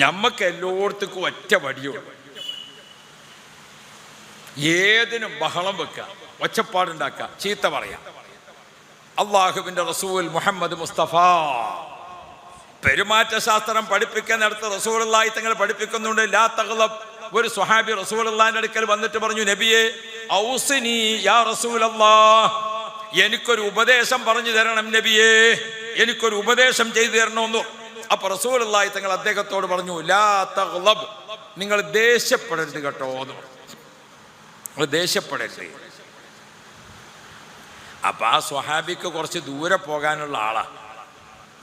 ഞമ്മക്ക് എല്ലായിടത്തേക്കും ഒറ്റ വടിയുള്ളൂ. ഏതിനും ബഹളം വെക്കുക, ഒച്ചപ്പാടുണ്ടാക്കുക, ചീത്ത പറയാം. അള്ളാഹുവിൻ്റെ റസൂൽ മുഹമ്മദ് മുസ്തഫ പെരുമാറ്റശാസ്ത്രം പഠിപ്പിക്കുന്നിടത്ത് റസൂലുള്ളാഹി തങ്ങൾ പഠിപ്പിക്കുന്നുണ്ട്, ലാ തഗ്ളബ്. ഒരു സ്വഹാബി റസൂലുള്ളാഹിന്റെ അടുക്കൽ വന്നിട്ട് പറഞ്ഞു, നബിയെ ഔസിനി യാ റസൂലല്ലാഹ്, എനിക്കൊരു ഉപദേശം പറഞ്ഞു തരണം നബിയെ, എനിക്കൊരു ഉപദേശം ചെയ്തു തരണമെന്നു. അപ്പൊ റസൂലുള്ളാഹി തങ്ങൾ അദ്ദേഹത്തോട് പറഞ്ഞു, ലാ തഗ്ളബ്, നിങ്ങൾ ദേഷ്യപ്പെടരുത് കേട്ടോ എന്ന്. ദേഷ്യപ്പെടരുത്. അപ്പൊ ആ സ്വഹാബിക്ക് കുറച്ച് ദൂരെ പോകാനുള്ള ആളാ.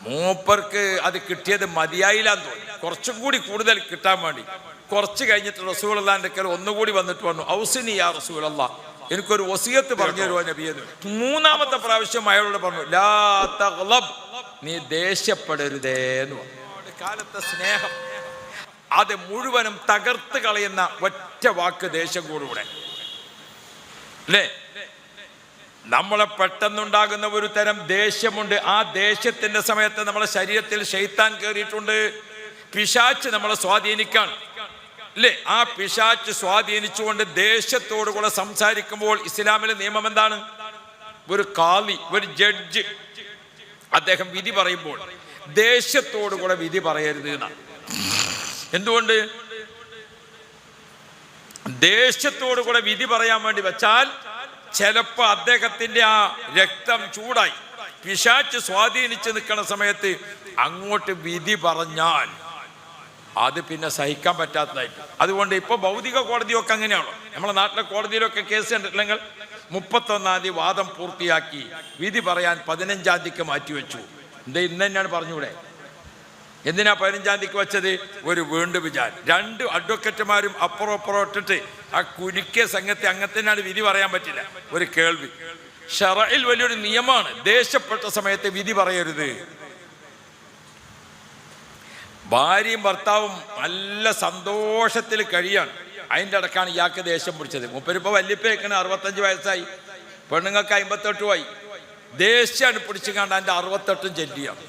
മൂപ്പർക്ക് അത് കിട്ടിയത് മതിയായില്ലാന്ന് തോന്നി. കുറച്ചും കൂടി കൂടുതൽ കിട്ടാൻ വേണ്ടി കുറച്ച് കഴിഞ്ഞിട്ട് റസൂലുള്ളാഹിന്റെ അടുക്കൽ ഒന്നുകൂടി വന്നിട്ട് പറഞ്ഞു, ഔസിനി യാ റസൂലല്ലാഹ്, എനിക്കൊരു വസിയത്ത് പറഞ്ഞു തരുമോ നബിയെന്ന്. മൂന്നാമത്തെ പ്രാവശ്യം അയാളോട് പറഞ്ഞു, ലാ തഗ്ളബ്, നീ ദേഷ്യപ്പെടരുതേന്ന് പറഞ്ഞു. കാലത്തെ സ്നേഹം അത് മുഴുവനും തകർത്ത് കളയുന്ന ഒറ്റ വാക്ക് ദേഷ്യം കൂടെ അല്ലേ? നമ്മളെ പെട്ടെന്നുണ്ടാകുന്ന ഒരു തരം ദേഷ്യമുണ്ട്. ആ ദേഷ്യത്തിന്റെ സമയത്ത് നമ്മളെ ശരീരത്തിൽ ശൈത്താൻ കയറിയിട്ടുണ്ട്. പിശാച്ച് നമ്മളെ സ്വാധീനിക്കാൻ അല്ലേ? ആ പിശാച്ച് സ്വാധീനിച്ചുകൊണ്ട് ദേഷ്യത്തോടുകൂടെ സംസാരിക്കുമ്പോൾ ഇസ്ലാമിലെ നിയമം എന്താണ്? ഒരു ഖാദി, ഒരു ജഡ്ജ്, അദ്ദേഹം വിധി പറയുമ്പോൾ ദേഷ്യത്തോടുകൂടെ വിധി പറയരുത് എന്നാണ്. എന്തുകൊണ്ട്? ദേഷ്യത്തോടുകൂടെ വിധി പറയാൻ വേണ്ടി വെച്ചാൽ ചിലപ്പോ അദ്ദേഹത്തിന്റെ ആ രക്തം ചൂടായി പിശാച്ച് സ്വാധീനിച്ച് നിൽക്കുന്ന സമയത്ത് അങ്ങോട്ട് വിധി പറഞ്ഞാൽ അത് പിന്നെ സഹിക്കാൻ പറ്റാത്തതായിട്ട്. അതുകൊണ്ട് ഇപ്പൊ ഭൗതിക കോടതിയൊക്കെ അങ്ങനെയാണോ? നമ്മളെ നാട്ടിലെ കോടതിയിലൊക്കെ കേസ് കണ്ടിട്ടില്ലെങ്കിൽ 31-ാം തീയതി വാദം പൂർത്തിയാക്കി വിധി പറയാൻ 15-ാം തീയതിക്ക് മാറ്റിവെച്ചു. എന്താ ഇന്ന് തന്നെയാണ് പറഞ്ഞൂടെ? എന്തിനാ 15-ാം തീയതിക്ക് വെച്ചത്? ഒരു വീണ്ടും വിചാരം. 2 അഡ്വക്കറ്റുമാരും അപ്പുറം ഇട്ടിട്ട് ആ കുരുക്കിയ സംഘത്തെ അങ്ങനെത്തന്നെയാണ് വിധി പറയാൻ പറ്റില്ല. ഒരു കേൾവി ശറഇൽ വലിയൊരു നിയമമാണ്. ദേഷ്യപ്പെട്ട സമയത്ത് വിധി പറയരുത്. ഭാര്യയും ഭർത്താവും നല്ല സന്തോഷത്തിൽ കഴിയാണ്, അതിൻ്റെ ഇടക്കാണ് ഇയാൾക്ക് ദേഷ്യം പിടിച്ചത്. മൂപ്പരിപ്പോ വല്യപ്പേക്കാണ്, 65 വയസ്സായി, പെണ്ണുങ്ങൾക്ക് 58 ആയി. ദേഷ്യമാണ് പിടിച്ചു കണ്ട് അതിൻ്റെ 68 ചെല്ലിയാണ്.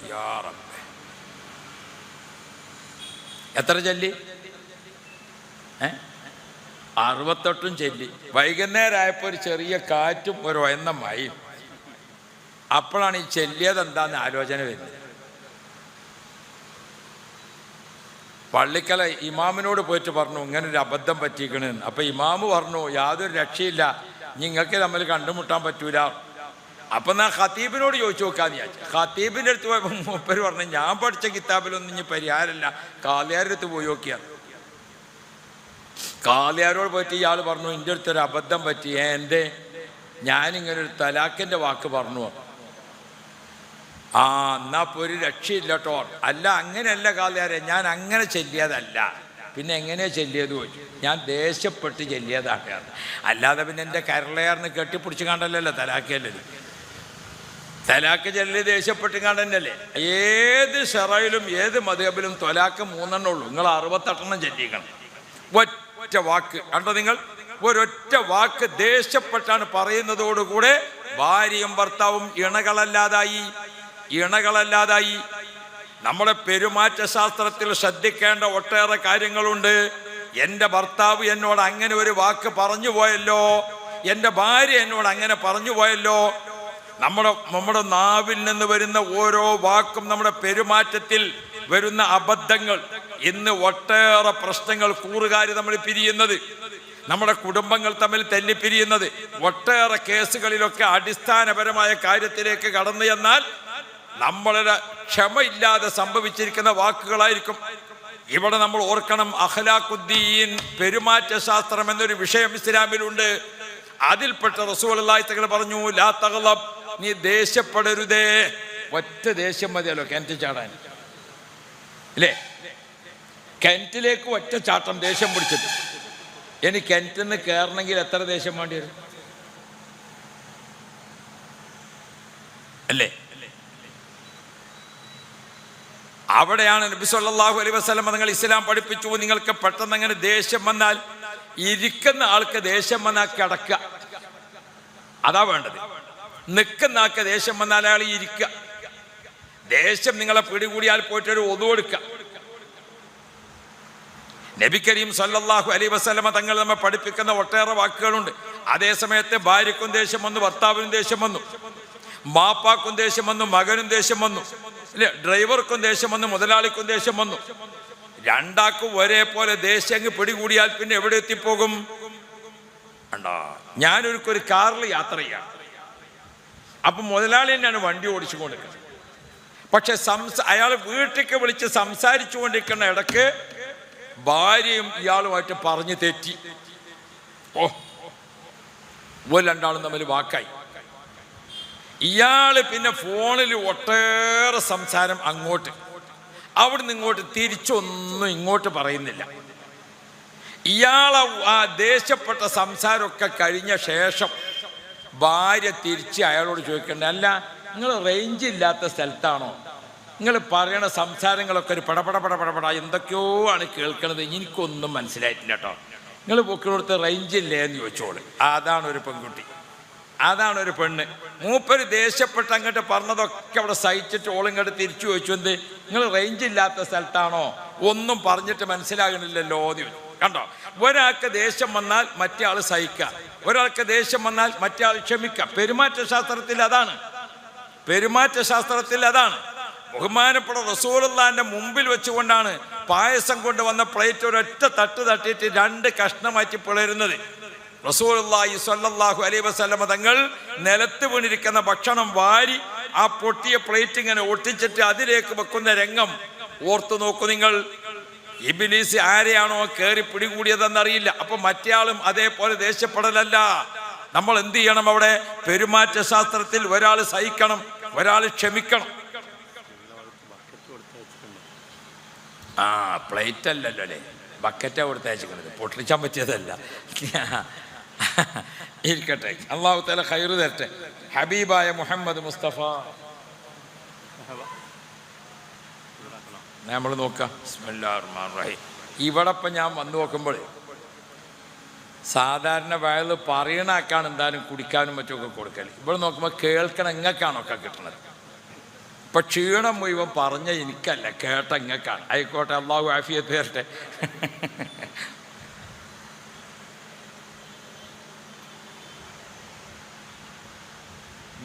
എത്ര ചെല്ലി? 68 ചെല്ലി. വൈകുന്നേരം ആയപ്പോൾ ഒരു ചെറിയ കാറ്റും ഒരു ഒയന്ന മഴയും. അപ്പോഴാണ് ഈ ചെല്ലിയത് എന്താന്ന് ആലോചന വരുന്നത്. പള്ളിക്കല ഇമാമിനോട് പോയിട്ട് പറഞ്ഞു, ഇങ്ങനൊരു അബദ്ധം പറ്റിക്കണെന്ന്. അപ്പൊ ഇമാമ് പറഞ്ഞു, യാതൊരു രക്ഷയില്ല, നിങ്ങൾക്ക് തമ്മിൽ കണ്ടുമുട്ടാൻ പറ്റൂല. അപ്പൊ ഞാൻ ഖത്തീബിനോട് ചോദിച്ചു നോക്കാന്ന് വിചാരിച്ചു. ഖത്തീബിൻ്റെ അടുത്ത് പോയപ്പോൾ മൂപ്പര് പറഞ്ഞു, ഞാൻ പഠിച്ച കിതാബിലൊന്നും ഇനി പരിഹാരമില്ല, കാളിയാരുടെ അടുത്ത് പോയി നോക്കിയാണ്. കാളിയാരോട് പോയിട്ട് ഇയാൾ പറഞ്ഞു, എൻ്റെ അടുത്തൊരു അബദ്ധം പറ്റി. എൻ്റെ ഞാനിങ്ങനൊരു തലാഖിൻ്റെ വാക്ക് പറഞ്ഞു. എന്നാ ഇപ്പോൾ ഒരു രക്ഷയില്ല കേട്ടോ. അല്ല അങ്ങനെയല്ല കാളിയാരെ, ഞാൻ അങ്ങനെ ചെല്ലിയതല്ല. പിന്നെ എങ്ങനെയാ ചെല്ലിയത് ചോദിച്ചു. ഞാൻ ദേഷ്യപ്പെട്ട് ചെല്ലിയതാണ്. അല്ലാതെ പിന്നെ എൻ്റെ കരളയാർന്ന് കെട്ടിപ്പിടിച്ച് കണ്ടല്ലോ തലാഖല്ലേ. തലാഖ് ചെല്ലി ദേഷ്യപ്പെട്ട് കണ്ടല്ലേ. ഏത് ഷറയിലും ഏത് മദ്ഹബിലും തൊലാഖ് 3 ഉള്ളൂ. നിങ്ങൾ 68 ചെല്ലിക്കണം. ഒറ്റ വാക്ക് കണ്ടോ നിങ്ങൾ? ഒരൊറ്റ വാക്ക് ദേഷ്യപ്പെട്ടാണ് പറയുന്നതോടുകൂടെ ഭാര്യയും ഭർത്താവും ഇണകളല്ലാതായി. നമ്മുടെ പെരുമാറ്റശാസ്ത്രത്തിൽ ശ്രദ്ധിക്കേണ്ട ഒട്ടേറെ കാര്യങ്ങളുണ്ട്. എൻ്റെ ഭർത്താവ് എന്നോട് അങ്ങനെ ഒരു വാക്ക് പറഞ്ഞു പോയല്ലോ, എൻ്റെ ഭാര്യ എന്നോട് അങ്ങനെ പറഞ്ഞു പോയല്ലോ. നമ്മുടെ നാവിൽ നിന്ന് വരുന്ന ഓരോ വാക്കും, നമ്മുടെ പെരുമാറ്റത്തിൽ വരുന്ന അബദ്ധങ്ങൾ, ഇന്ന് ഒട്ടേറെ പ്രശ്നങ്ങൾ, കൂറുകാർ തമ്മിൽ പിരിയുന്നത്, നമ്മുടെ കുടുംബങ്ങൾ തമ്മിൽ തെന്നിപ്പിരിയുന്നത്, ഒട്ടേറെ കേസുകളിലൊക്കെ അടിസ്ഥാനപരമായ കാര്യത്തിലേക്ക് കടന്നു ചെന്നാൽ നമ്മളുടെ ക്ഷമയില്ലാതെ സംഭവിച്ചിരിക്കുന്ന വാക്കുകളായിരിക്കും. ഇവിടെ നമ്മൾ ഓർക്കണം, അഖ്ലാഖുദ്ദീൻ, പെരുമാറ്റശാസ്ത്രം എന്നൊരു വിഷയം ഇസ്ലാമിലുണ്ട്. അതിൽപ്പെട്ട റസൂലുള്ളാഹി തങ്ങൾ പറഞ്ഞു, ലാ തഗ്ളബ്, നീ ദേഷ്യപ്പെടരുതേ. ഒറ്റ ദേഷ്യം മതിയല്ലോ കിണറ്റ് ചാടാൻ അല്ലേ? കിണറ്റിലേക്ക് ഒറ്റ ചാട്ടം ദേഷ്യം പിടിച്ചിട്ട്. ഇനി കിണറ്റിൽ നിന്ന് കയറണമെങ്കിൽ എത്ര ദേഷ്യം വേണ്ടി വരും അല്ലേ? അവിടെയാണ് നബി സല്ലല്ലാഹു അലൈഹി വസല്ലം നിങ്ങൾ ഇസ്ലാം പഠിപ്പിച്ചു, നിങ്ങൾക്ക് പെട്ടെന്ന് അങ്ങനെ ദേഷ്യം വന്നാൽ, ഇരിക്കുന്ന ആൾക്ക് ദേഷ്യം വന്നാൽ കിടക്കുക, അതാ വേണ്ടത്. നിൽക്കുന്ന ആൾക്ക് ദേഷ്യം വന്നാൽ അയാൾ ഇരിക്കുക. ദേഷ്യം നിങ്ങളെ പിടികൂടിയാൽ പോയിട്ടൊരു ഒതു കൊടുക്കുക. നബി കരീം സല്ലല്ലാഹു അലൈഹി വസല്ലമ തങ്ങൾ നമ്മെ പഠിപ്പിക്കുന്ന ഒട്ടേറെ വാക്കുകളുണ്ട്. അതേ സമയത്ത് ഭാര്യയ്ക്കും ദേഷ്യം വന്നു, ഭർത്താവിനും ദേഷ്യം വന്നു, മാപ്പാക്കും ദേഷ്യം വന്നു, മകനും ദേഷ്യം വന്നു, അല്ലെ, ഡ്രൈവർക്കും ദേഷ്യം വന്നു, മുതലാളിക്കും ദേഷ്യം വന്നു. രണ്ടാക്കും ഒരേപോലെ ദേഷ്യം പിടികൂടിയാൽ പിന്നെ എവിടെ എത്തിപ്പോകും? ഞാനൊരു കാറിൽ യാത്ര ചെയ്യാം. അപ്പൊ മുതലാളി തന്നെയാണ് വണ്ടി ഓടിച്ചു കൊണ്ടിരിക്കുന്നത്. പക്ഷെ അയാൾ വീട്ടിലേക്ക് വിളിച്ച് സംസാരിച്ചു കൊണ്ടിരിക്കുന്ന ഇടക്ക് ഭാര്യയും ഇയാളുമായിട്ട് പറഞ്ഞു തെറ്റി. രണ്ടാളും തമ്മിൽ വാക്കായി. ഇയാള് പിന്നെ ഫോണിൽ ഒട്ടേറെ സംസാരം അങ്ങോട്ട്, അവിടുന്ന് ഇങ്ങോട്ട് തിരിച്ചൊന്നും ഇങ്ങോട്ട് പറയുന്നില്ല. ഇയാളെ ആ ദേഷ്യപ്പെട്ട സംസാരമൊക്കെ കഴിഞ്ഞ ശേഷം ഭാര്യ തിരിച്ച് അയാളോട് ചോദിക്കണ്ടേ, അല്ല നിങ്ങൾ റേഞ്ച് ഇല്ലാത്ത സ്ഥലത്താണോ? നിങ്ങൾ പറയണ സംസാരങ്ങളൊക്കെ ഒരു പടപട എന്തൊക്കെയോ ആണ് കേൾക്കണത്, എനിക്കൊന്നും മനസ്സിലായിട്ടില്ല കേട്ടോ. നിങ്ങൾ പൊക്കിനോടുത്ത് റേഞ്ച് ഇല്ലേ എന്ന് ചോദിച്ചോളൂ. അതാണ് ഒരു പെൺകുട്ടി, അതാണ് ഒരു പെണ്ണ്. മൂപ്പര് ദേഷ്യപ്പെട്ട് അങ്ങോട്ട് പറഞ്ഞതൊക്കെ അവിടെ സഹിച്ചിട്ട് ഓളിങ്ങോട്ട് തിരിച്ചു ചോദിച്ചു, എന്ത് നിങ്ങൾ റേഞ്ച് ഇല്ലാത്ത സ്ഥലത്താണോ? ഒന്നും പറഞ്ഞിട്ട് മനസ്സിലാകണില്ലല്ലോ എന്ന് ചോദിച്ചു. കണ്ടോ, ഒരാൾക്ക് ദേഷ്യം വന്നാൽ മറ്റേ ആൾ സഹിക്കുക, ഒരാൾക്ക് ദേഷ്യം വന്നാൽ മറ്റേ ആൾ ക്ഷമിക്കുക. പെരുമാറ്റശാസ്ത്രത്തിൽ അതാണ്, പെരുമാറ്റശാസ്ത്രത്തിൽ അതാണ്. ബഹുമാനപ്പെട്ട റസൂലുള്ളാഹിന്റെ മുമ്പിൽ വെച്ചുകൊണ്ടാണ് പായസം കൊണ്ടുവന്ന പ്ലേറ്റ് ഒരൊറ്റ തട്ട് തട്ടിയിട്ട് 2 കഷ്ണമാറ്റി പിളരുന്നത്. റസൂലുള്ളാഹി സ്വല്ലല്ലാഹു അലൈഹി വസല്ലമ തങ്ങൾ നിലത്ത് വീണിരിക്കുന്ന ഭക്ഷണം വാരി ആ പൊട്ടിയ പ്ലേറ്റ് ഇങ്ങനെ ഒട്ടിച്ചിട്ട് അതിലേക്ക് വെക്കുന്ന രംഗം ഓർത്തു നോക്കൂ നിങ്ങൾ. ഇബ്ലീസ് ആരെയാണോ കയറി പിടികൂടിയതെന്നറിയില്ല. അപ്പൊ മറ്റേയാളും അതേപോലെ ദേഷ്യപ്പെടലല്ല. നമ്മൾ എന്ത് ചെയ്യണം? അവിടെ പെരുമാറ്റ ശാസ്ത്രത്തിൽ ഒരാൾ സഹിക്കണം, ഒരാൾ ക്ഷമിക്കണം. പ്ലേറ്റ് അല്ലല്ലോ അല്ലേ, ബക്കറ്റാ കൊടുത്തയച്ചിരിക്കുന്നത്, പൊട്ടിച്ചാൻ പറ്റിയതല്ല. ഇരിക്കട്ടെ, അല്ലാഹു തആല ഖൈറ് തരട്ടെ. ഹബീബായ മുഹമ്മദ് മുസ്തഫ നമ്മൾ നോക്കാം. ബിസ്മില്ലാഹിർ റഹ്മാനിർ റഹീം. ഇവിടെ ഇപ്പം ഞാൻ വന്നു നോക്കുമ്പോൾ സാധാരണ വയല് പറയണാക്കാണ് എന്തായാലും കുടിക്കാനും മറ്റുമൊക്കെ കൊടുക്കൽ. ഇവിടെ നോക്കുമ്പോൾ കേൾക്കണം ഇങ്ങക്കാണൊക്കെ കിട്ടണത്. ഇപ്പം ക്ഷീണം മുഴുവൻ പറഞ്ഞ എനിക്കല്ല, കേട്ട ഇങ്ങക്കാണ്. ആയിക്കോട്ടെ, അല്ലാഹു ആഫിയത്ത് തരട്ടെ.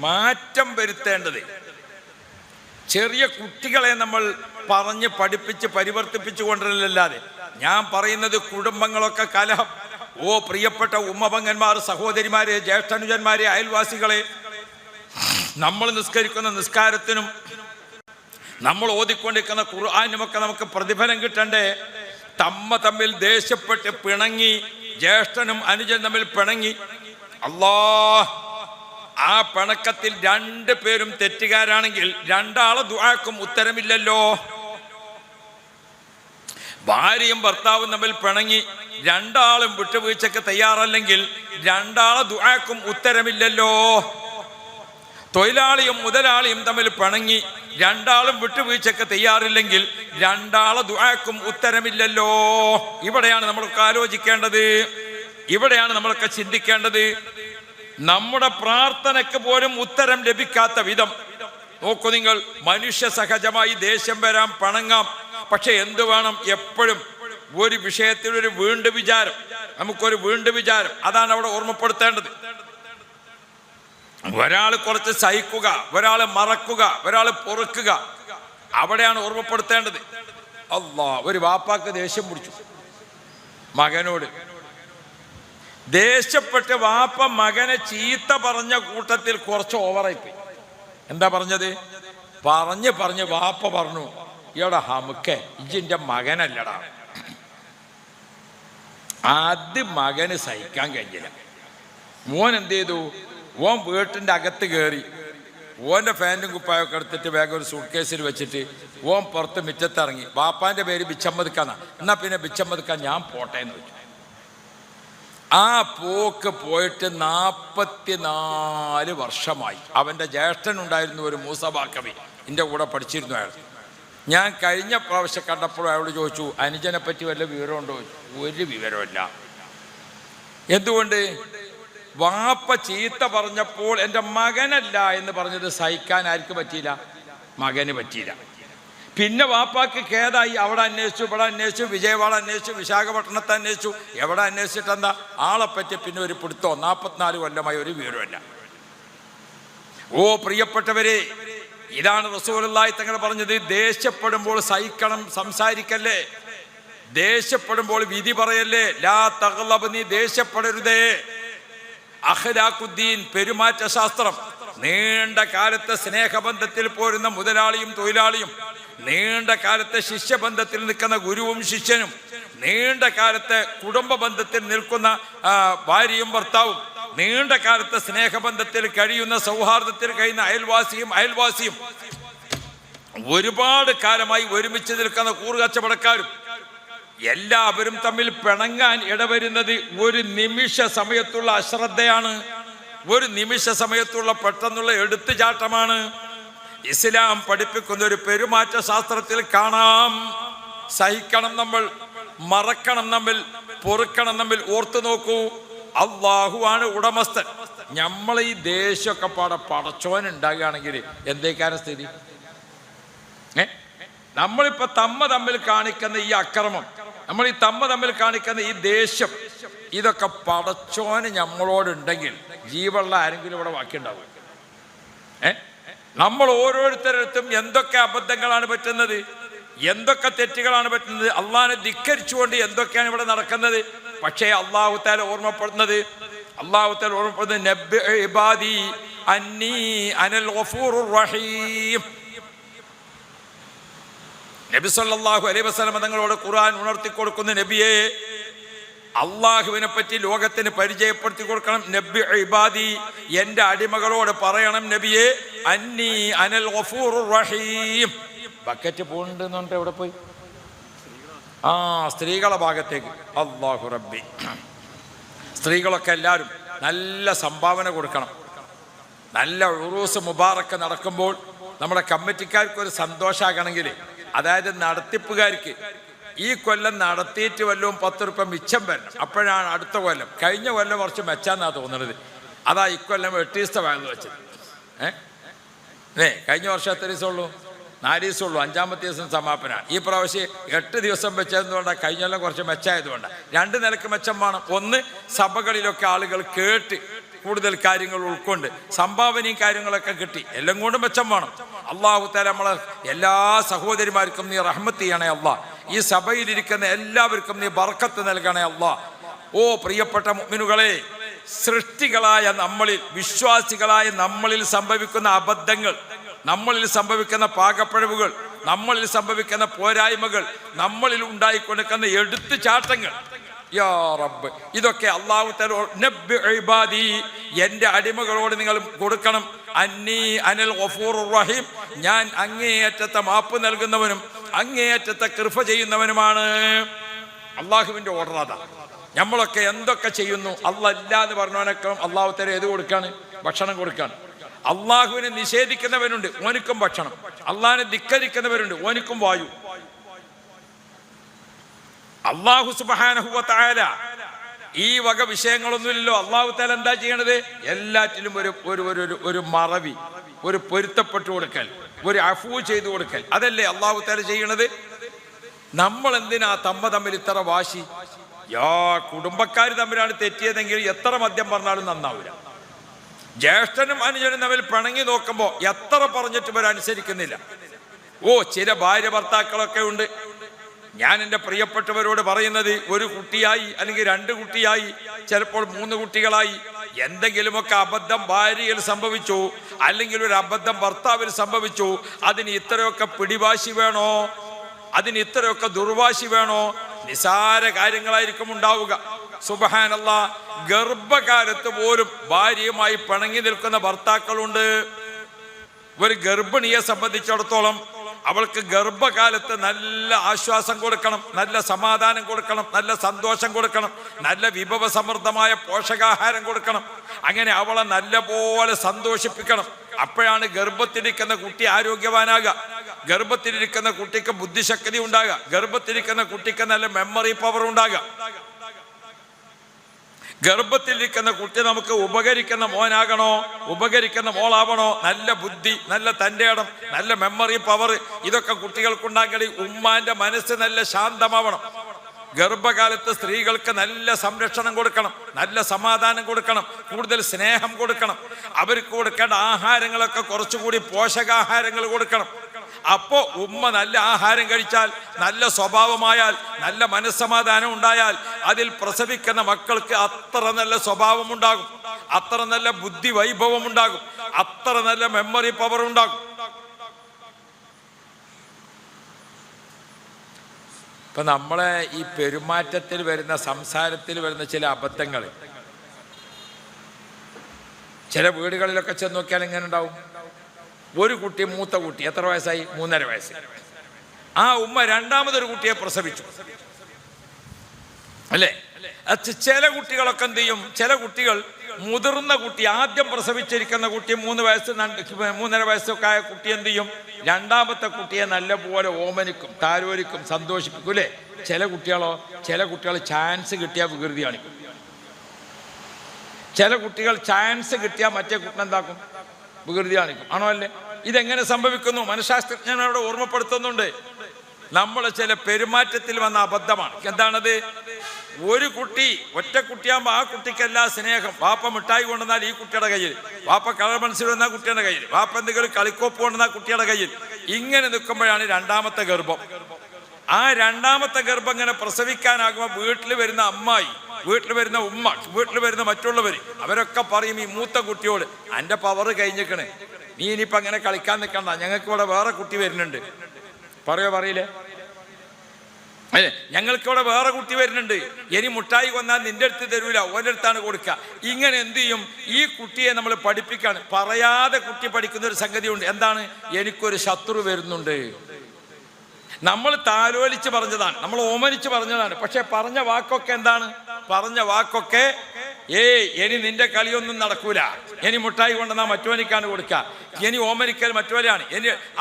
മാറ്റം വരുത്തേണ്ടത് ചെറിയ കുട്ടികളെ നമ്മൾ പറഞ്ഞ് പഠിപ്പിച്ച് പരിവർത്തിപ്പിച്ചു കൊണ്ടുവരലല്ലാതെ. ഞാൻ പറയുന്നത് കുടുംബങ്ങളൊക്കെ കലഹം. പ്രിയപ്പെട്ട ഉമ്മപങ്ങന്മാർ, സഹോദരിമാരെ, ജ്യേഷ്ഠനുജന്മാരെ, അയൽവാസികളെ, നമ്മൾ നിസ്കരിക്കുന്ന നിസ്കാരത്തിനും നമ്മൾ ഓതിക്കൊണ്ടിരിക്കുന്ന ഖുർആനുമൊക്കെ നമുക്ക് പ്രതിഫലം കിട്ടണ്ടേ? തമ്മിൽ ദേഷ്യപ്പെട്ട് പിണങ്ങി, ജ്യേഷ്ഠനും അനുജനും തമ്മിൽ പിണങ്ങി, ആ പിണക്കത്തിൽ 2 പേരും തെറ്റുകാരാണെങ്കിൽ 2 ആളെ ദുആക്കും ഉത്തരമില്ലല്ലോ. ഭാര്യയും ഭർത്താവും തമ്മിൽ പിണങ്ങി 2 ആളും വിട്ടുവീഴ്ചക്ക് തയ്യാറല്ലെങ്കിൽ 2 ആളെ ദുആക്കും ഉത്തരമില്ലല്ലോ. തൊഴിലാളിയും മുതലാളിയും തമ്മിൽ പിണങ്ങി 2 ആളും വിട്ടുവീഴ്ചക്ക് തയ്യാറില്ലെങ്കിൽ 2 ആളെ ദുആക്കും ഉത്തരമില്ലല്ലോ. ഇവിടെയാണ് നമ്മളൊക്കെ ആലോചിക്കേണ്ടത്, ഇവിടെയാണ് നമ്മളൊക്കെ ചിന്തിക്കേണ്ടത്. നമ്മുടെ പ്രാർത്ഥനയ്ക്ക് പോലും ഉത്തരം ലഭിക്കാത്ത വിധം നോക്കൂ നിങ്ങൾ. മനുഷ്യ സഹജമായി ദേഷ്യം വരാം, പിണങ്ങാം. പക്ഷെ എന്തു വേണം? എപ്പോഴും ഒരു വിഷയത്തിൽ ഒരു വീണ്ടും വിചാരം, നമുക്കൊരു വീണ്ടും വിചാരം, അതാണ് അവിടെ ഓർമ്മപ്പെടുത്തേണ്ടത്. ഒരാൾ കുറച്ച് സഹിക്കുക, ഒരാൾ മറക്കുക, ഒരാൾ പൊറുക്കുക, അവിടെയാണ് ഓർമ്മപ്പെടുത്തേണ്ടത്. ഒരു വാപ്പാക്ക് ദേഷ്യം പിടിച്ചു മകനോട്. ദേഷ്യപ്പെട്ട് വാപ്പ മകനെ ചീത്ത പറഞ്ഞ കൂട്ടത്തിൽ കുറച്ച് ഓവറായിപ്പോയി. എന്താ പറഞ്ഞത്? പറഞ്ഞ് വാപ്പ പറഞ്ഞു, എടാ ഹമുക്കെ, ഇജിന്റെ മകനല്ലടാ. അത് മകന് സഹിക്കാൻ കഴിഞ്ഞില്ല. മോൻ എന്ത് ചെയ്തു? ഓൻ വീട്ടിൻ്റെ അകത്ത് കയറി ഓൻ്റെ ഫാൻറ്റും കുപ്പായൊക്കെ എടുത്തിട്ട് വേഗം ഒരു സൂട്ട് കേസിൽ വെച്ചിട്ട് ഓൻ പുറത്ത് മിറ്റത്തിറങ്ങി. വാപ്പാൻ്റെ പേര് ബിച്ചമ്മദ്ക്കാന്നാ. എന്നാൽ പിന്നെ ബിച്ചമ്മദ്ക്കാൻ ഞാൻ പോട്ടെ എന്ന് വെച്ചു. ആ പോക്ക് പോയിട്ട് 44 വർഷമായി. അവൻ്റെ ജ്യേഷ്ഠനുണ്ടായിരുന്നു, ഒരു മൂസബാക്കവി, എൻ്റെ കൂടെ പഠിച്ചിരുന്നു അയാൾ. ഞാൻ കഴിഞ്ഞ പ്രാവശ്യം കണ്ടപ്പോഴും അയാളോട് ചോദിച്ചു, അനുജനെ പറ്റി വല്ല വിവരമുണ്ടോ? ഒരു വിവരമില്ല. എന്തുകൊണ്ട്? വാപ്പ ചീത്ത പറഞ്ഞപ്പോൾ എൻ്റെ മകനല്ല എന്ന് പറഞ്ഞത് സഹിക്കാൻ ആർക്ക് പറ്റിയില്ല? മകന് പറ്റിയില്ല. പിന്നെ വാപ്പാക്ക് ഖേദായി. അവിടെ അന്വേഷിച്ചു, ഇവിടെ അന്വേഷിച്ചു, വിജയവാഡ അന്വേഷിച്ചു, വിശാഖപട്ടണത്തെ അന്വേഷിച്ചു. എവിടെ അന്വേഷിച്ചിട്ട് എന്താ? ആളെപ്പറ്റി പിന്നെ ഒരു പിടുത്തോ. 44 കൊല്ലമായി ഒരു വിവരമല്ല. ഓ പ്രിയപ്പെട്ടവരെ, ഇതാണ് റസൂലുള്ളാഹി തങ്ങൾ പറഞ്ഞത്, ദേഷ്യപ്പെടുമ്പോൾ സഹിക്കണം, സംസാരിക്കല്ലേ. ദേഷ്യപ്പെടുമ്പോൾ വിധി പറയല്ലേ. ലാ തഗ്ളബ്, നീ ദേഷ്യപ്പെടരുതേ. അഖ്ലാഖുദ്ദീൻ, പെരുമാറ്റ ശാസ്ത്രം. നീണ്ട കാലത്തെ സ്നേഹബന്ധത്തിൽ പോരുന്ന മുതലാളിയും തൊഴിലാളിയും, നീണ്ട കാലത്തെ ശിഷ്യബന്ധത്തിൽ നിൽക്കുന്ന ഗുരുവും ശിഷ്യനും, നീണ്ട കാലത്തെ കുടുംബ ബന്ധത്തിൽ നിൽക്കുന്ന ഭാര്യയും ഭർത്താവും, നീണ്ട കാലത്തെ സ്നേഹബന്ധത്തിൽ കഴിയുന്ന, സൗഹാർദ്ദത്തിൽ കഴിയുന്ന അയൽവാസിയും, ഒരുപാട് കാലമായി ഒരുമിച്ച് നിൽക്കുന്ന കൂറുകച്ചവടക്കാരും, എല്ലാവരും തമ്മിൽ പിണങ്ങാൻ ഇടവരുന്നത് ഒരു നിമിഷ സമയത്തുള്ള അശ്രദ്ധയാണ്, ഒരു നിമിഷ സമയത്തുള്ള പെട്ടെന്നുള്ള എടുത്തുചാട്ടമാണ്. ഇസ്ലാം പഠിപ്പിക്കുന്ന ഒരു പെരുമാറ്റ ശാസ്ത്രത്തിൽ കാണാം. സഹിക്കണം നമ്മൾ, മറക്കണം നമ്മൾ, പൊറുക്കണം നമ്മൾ. ഓർത്തു നോക്കൂ, അള്ളാഹുവാണ് ഉടമസ്ഥൻ. നമ്മൾ ഈ ദേശമൊക്കെ പടച്ചോൻ ഉണ്ടാകുകയാണെങ്കിൽ എന്തേക്കാരം സ്ഥിതി? നമ്മളിപ്പോ തമ്മിൽ കാണിക്കുന്ന ഈ അക്രമം, നമ്മൾ ഈ തമ്മിൽ കാണിക്കുന്ന ഈ ദേഷ്യം, ഇതൊക്കെ പടച്ചോന് നമ്മളോടുണ്ടെങ്കിൽ ജീവനുള്ള ആരെങ്കിലും ഇവിടെ ബാക്കിയുണ്ടാവും? നമ്മൾ ഓരോരുത്തരടുത്തും എന്തൊക്കെ അബദ്ധങ്ങളാണ് പറ്റുന്നത്, എന്തൊക്കെ തെറ്റുകളാണ് പറ്റുന്നത്, അള്ളാഹിനെ ധിക്കരിച്ചുകൊണ്ട് എന്തൊക്കെയാണ് ഇവിടെ നടക്കുന്നത്. പക്ഷേ അള്ളാഹു തആല ഓർമ്മപ്പെടുന്നത് നബ്ബി ഇബാദി അന്നീ അനൽ ഗഫൂറുർ റഹീം. നബി സല്ലല്ലാഹു അലൈഹി വസല്ലം തങ്ങളോട് ഖുർആൻ ഉണർത്തി കൊടുക്കുന്ന നബിയെ, അള്ളാഹുവിനെ പറ്റി ലോകത്തിന് പരിചയപ്പെടുത്തി കൊടുക്കണം. നബ്ബി ഇബാദി, എൻ്റെ അടിമകളോട് പറയണം നബിയെ, അന്നീ അനൽ ഗഫൂറുർ റഹീം. ബക്കറ്റ് പോകണ്ടെന്നുണ്ട്, എവിടെ പോയി? സ്ത്രീകളെ ഭാഗത്തേക്ക്. അല്ലാഹു റബ്ബി, സ്ത്രീകളൊക്കെ എല്ലാവരും നല്ല സംഭാവന കൊടുക്കണം. നല്ല ഉറൂസ് മുബാറക്ക് നടക്കുമ്പോൾ നമ്മുടെ കമ്മിറ്റിക്കാർക്ക് ഒരു സന്തോഷമാകണമെങ്കിൽ, അതായത് നടത്തിപ്പുകാർക്ക് ഈ കൊല്ലം നടത്തിയിട്ട് വല്ലതും 10 രൂപ മിച്ചം വരണം. അപ്പോഴാണ് അടുത്ത കൊല്ലം, കഴിഞ്ഞ കൊല്ലം കുറച്ച് മെച്ചാന്നാണ് തോന്നുന്നത്, അതാ ഇക്കൊല്ലം 8 ദിവസത്തെ വാങ്ങി വെച്ചത്. കഴിഞ്ഞ വർഷം എത്ര ദിവസമുള്ളൂ? 4 ദിവസമുള്ളൂ. 5-ാമത്തെ ദിവസം സമാപനമാണ്. ഈ പ്രാവശ്യം 8 ദിവസം വെച്ചതുകൊണ്ടാണ്. കഴിഞ്ഞ കൊല്ലം കുറച്ച് മെച്ചമായതുകൊണ്ടാണ്. 2 നിലക്ക് മെച്ചം വേണം. ഒന്ന്, സഭകളിലൊക്കെ ആളുകൾ കേട്ട് കൂടുതൽ കാര്യങ്ങൾ ഉൾക്കൊണ്ട് സംഭാവനയും കാര്യങ്ങളൊക്കെ കിട്ടി, എല്ലാം കൊണ്ടും മെച്ചം വേണം. അള്ളാഹു തആല നമ്മളെ എല്ലാ സഹോദരിമാർക്കും നീ റഹ്മത്ത് ചെയ്യണേ അല്ലാ. ഈ സഭയിലിരിക്കുന്ന എല്ലാവർക്കും നീ ബർക്കത്ത് നൽകണേ അല്ലാ. ഓ പ്രിയപ്പെട്ട മുഅ്മിനുകളെ, സൃഷ്ടികളായ നമ്മളിൽ, വിശ്വാസികളായ നമ്മളിൽ സംഭവിക്കുന്ന അബദ്ധങ്ങൾ, നമ്മളിൽ സംഭവിക്കുന്ന പാകപ്പിഴവുകൾ, നമ്മളിൽ സംഭവിക്കുന്ന പോരായ്മകൾ, നമ്മളിൽ ഉണ്ടായിക്കൊണ്ടിരിക്കുന്ന എടുത്തുചാട്ടങ്ങൾ, യാ റബ്ബ്, ഇതൊക്കെ അല്ലാഹു തആല നബ്ബി ഇബാദി, എൻ്റെ അടിമകളോട് നിങ്ങൾ കൊടുക്കണം. അന്നീ അനൽ ഗഫൂറുർ റഹീം, ഞാൻ അങ്ങേയറ്റത്തെ മാപ്പ് നൽകുന്നവനും അങ്ങേയറ്റത്തെ കൃപ ചെയ്യുന്നവനുമാണ്. അള്ളാഹുവിൻ്റെ ഓർഡർ അതാ. നമ്മളൊക്കെ എന്തൊക്കെ ചെയ്യുന്നു, അല്ല എന്ന് പറഞ്ഞവനൊക്കെ അള്ളാഹു തആല ഏത് കൊടുക്കാണ്? ഭക്ഷണം കൊടുക്കാണ്. അള്ളാഹുവിനെ നിഷേധിക്കുന്നവനുണ്ട്, ഓനിക്കും ഭക്ഷണം. അള്ളാഹിനെ ധിക്കരിക്കുന്നവരുണ്ട്, ഓനിക്കും വായു. അള്ളാഹു സുബ്ഹാനഹു വ തആല ഈ വക വിഷയങ്ങളൊന്നുമില്ലല്ലോ. അള്ളാഹു തആല എന്താ ചെയ്യണത്? എല്ലാറ്റിലും ഒരു മറവി, ഒരു പൊരുത്തപ്പെട്ടു കൊടുക്കൽ, ഒരു അഫൂ ചെയ്തു കൊടുക്കൽ, അതല്ലേ അള്ളാഹു തആല ചെയ്യണത്. നമ്മൾ എന്തിനാ തമ്മിൽ ഇത്ര വാശി? കുടുംബക്കാർ തമ്മിലാണ് തെറ്റിയതെങ്കിൽ എത്ര മദ്യം പറഞ്ഞാലും നന്നാവില്ല. ജ്യേഷ്ഠനും അനുജനും തമ്മിൽ പിണങ്ങി നോക്കുമ്പോൾ എത്ര പറഞ്ഞിട്ട് ഇവരനുസരിക്കുന്നില്ല. ചില ഭാര്യ ഭർത്താക്കളൊക്കെ ഉണ്ട്. ഞാൻ എൻ്റെ പ്രിയപ്പെട്ടവരോട് പറയുന്നത്, ഒരു കുട്ടിയായി അല്ലെങ്കിൽ 2 കുട്ടിയായി, ചിലപ്പോൾ 3 കുട്ടികളായി, എന്തെങ്കിലുമൊക്കെ അബദ്ധം ഭാര്യയിൽ സംഭവിച്ചു, അല്ലെങ്കിൽ ഒരു അബദ്ധം ഭർത്താവിൽ സംഭവിച്ചു, അതിന് ഇത്രയൊക്കെ പിടിവാശി വേണോ? അതിന് ഇത്രയൊക്കെ ദുർവാശി വേണോ? നിസാര കാര്യങ്ങളായിരിക്കും ഉണ്ടാവുക. സുബ്ഹാനല്ലാഹ്, ഗർഭകാലത്ത് പോലും ഭാര്യയുമായി പിണങ്ങി നിൽക്കുന്ന ഭർത്താക്കളുണ്ട്. ഒരു ഗർഭിണിയെ സംബന്ധിച്ചിടത്തോളം അവൾക്ക് ഗർഭകാലത്ത് നല്ല ആശ്വാസം കൊടുക്കണം, നല്ല സമാധാനം കൊടുക്കണം, നല്ല സന്തോഷം കൊടുക്കണം, നല്ല വിഭവസമൃദ്ധമായ പോഷകാഹാരം കൊടുക്കണം. അങ്ങനെ അവളെ നല്ല പോലെ സന്തോഷിപ്പിക്കണം. അപ്പോഴാണ് ഗർഭത്തിലിരിക്കുന്ന കുട്ടി ആരോഗ്യവാനാകുക, ഗർഭത്തിലിരിക്കുന്ന കുട്ടിക്ക് ബുദ്ധിശക്തി ഉണ്ടാകുക, ഗർഭത്തിലിരിക്കുന്ന കുട്ടിക്ക് നല്ല മെമ്മറി പവർ ഉണ്ടാകുക. ഗർഭത്തിലിരിക്കുന്ന കുട്ടി നമുക്ക് ഉപകരിക്കുന്ന മോനാകണോ, ഉപകരിക്കുന്ന മോളാവണോ, നല്ല ബുദ്ധി, നല്ല തൻ്റെ ഇടം, നല്ല മെമ്മറി പവർ, ഇതൊക്കെ കുട്ടികൾക്കുണ്ടാകണി. ഉമ്മാന്റെ മനസ്സ് നല്ല ശാന്തമാവണം. ഗർഭകാലത്ത് സ്ത്രീകൾക്ക് നല്ല സംരക്ഷണം കൊടുക്കണം, നല്ല സമാധാനം കൊടുക്കണം, കൂടുതൽ സ്നേഹം കൊടുക്കണം. അവർക്ക് കൊടുക്കേണ്ട ആഹാരങ്ങളൊക്കെ കുറച്ചുകൂടി പോഷകാഹാരങ്ങൾ കൊടുക്കണം. അപ്പോൾ ഉമ്മ നല്ല ആഹാരം കഴിച്ചാൽ, നല്ല സ്വഭാവമായാൽ, നല്ല മനസ്സമാധാനം ഉണ്ടായാൽ അതിൽ പ്രസവിക്കുന്ന മക്കൾക്ക് അത്ര നല്ല സ്വഭാവം ഉണ്ടാകും, അത്ര നല്ല ബുദ്ധി വൈഭവം ഉണ്ടാകും, അത്ര നല്ല മെമ്മറി പവർ ഉണ്ടാകും. ഇപ്പൊ നമ്മളെ ഈ പെരുമാറ്റത്തിൽ വരുന്ന, സംസാരത്തിൽ വരുന്ന ചില അബദ്ധങ്ങൾ ചില വീടുകളിലൊക്കെ ചെന്ന് നോക്കിയാൽ എങ്ങനെ ഉണ്ടാവും? ഒരു കുട്ടി, മൂത്ത കുട്ടി എത്ര വയസ്സായി? 3.5 വയസ്സ്. ആ ഉമ്മ രണ്ടാമതൊരു കുട്ടിയെ പ്രസവിച്ചു അല്ലേ? ചില കുട്ടികളൊക്കെ എന്ത് ചെയ്യും? ചില കുട്ടികൾ മുതിർന്ന കുട്ടി, ആദ്യം പ്രസവിച്ചിരിക്കുന്ന കുട്ടി 3 വയസ്സ് 3.5 വയസ്സൊക്കെ ആയ കുട്ടി എന്ത് ചെയ്യും? രണ്ടാമത്തെ കുട്ടിയെ നല്ലപോലെ ഓമനിക്കും, താലോലിക്കും, സന്തോഷിപ്പിക്കും അല്ലേ? ചില കുട്ടികൾ ചാൻസ് കിട്ടിയാൽ വികൃതി കാണിക്കും. ചില കുട്ടികൾ ചാൻസ് കിട്ടിയാൽ മറ്റേ കുട്ടി എന്താക്കും? വികൃതി കാണിക്കും. ആണോ അല്ലേ? ഇതെങ്ങനെ സംഭവിക്കുന്നു? മനഃശാസ്ത്രജ്ഞൻ അവിടെ ഓർമ്മപ്പെടുത്തുന്നുണ്ട്. നമ്മൾ ചില പെരുമാറ്റത്തിൽ വന്ന അബദ്ധമാണ്. എന്താണത്? ഒരു കുട്ടി, ഒറ്റ കുട്ടിയാകുമ്പോൾ ആ കുട്ടിക്ക് എല്ലാ സ്നേഹം. വാപ്പ മിഠായി കൊണ്ടുവന്നാൽ ഈ കുട്ടിയുടെ കയ്യിൽ, വാപ്പ കളർ പെൻസിൽ വന്നാൽ കുട്ടിയുടെ കയ്യിൽ, വാപ്പ എന്തെങ്കിലും കളിക്കോപ്പ് കൊണ്ടുവന്നാൽ കുട്ടിയുടെ കയ്യിൽ. ഇങ്ങനെ നിൽക്കുമ്പോഴാണ് രണ്ടാമത്തെ ഗർഭം. ആ രണ്ടാമത്തെ ഗർഭം ഇങ്ങനെ പ്രസവിക്കാനാകുമ്പോൾ വീട്ടിൽ വരുന്ന അമ്മായി, വീട്ടിൽ വരുന്ന ഉമ്മ, വീട്ടിൽ വരുന്ന മറ്റുള്ളവർ, അവരൊക്കെ പറയും ഈ മൂത്ത കുട്ടിയോട്, എൻ്റെ പവർ കഴിഞ്ഞിക്കണ്, നീ ഇനിയിപ്പോൾ അങ്ങനെ കളിക്കാൻ നിൽക്കണ്ട, ഞങ്ങൾക്ക് ഇവിടെ വേറെ കുട്ടി വരുന്നുണ്ട്. പറയില്ലേ? അല്ലേ? ഞങ്ങൾക്കിവിടെ വേറെ കുട്ടി വരുന്നുണ്ട്, ഇനി മുട്ടായി കൊന്നാൽ നിന്റെ അടുത്ത് തരൂല, ഓൻ്റെ അടുത്താണ് കൊടുക്കുക. ഇങ്ങനെ എന്ത് ചെയ്യും? ഈ കുട്ടിയെ നമ്മൾ പഠിപ്പിക്കാണ്. പറയാതെ കുട്ടി പഠിക്കുന്ന ഒരു സംഗതിയുണ്ട്. എന്താണ്? എനിക്കൊരു ശത്രു വരുന്നുണ്ട്. നമ്മൾ താലോലിച്ച് പറഞ്ഞതാണ്, നമ്മൾ ഓമനിച്ച് പറഞ്ഞതാണ്. പക്ഷെ പറഞ്ഞ വാക്കൊക്കെ എന്താണ്? പറഞ്ഞ വാക്കൊക്കെ ഇനി നിന്റെ കളിയൊന്നും നടക്കൂല, ഇനി മുട്ടായി കൊണ്ടുവന്നാൽ മറ്റോനിക്കാണ് കൊടുക്കുക, ഇനി ഓമനിക്കൽ മറ്റോരാണ്.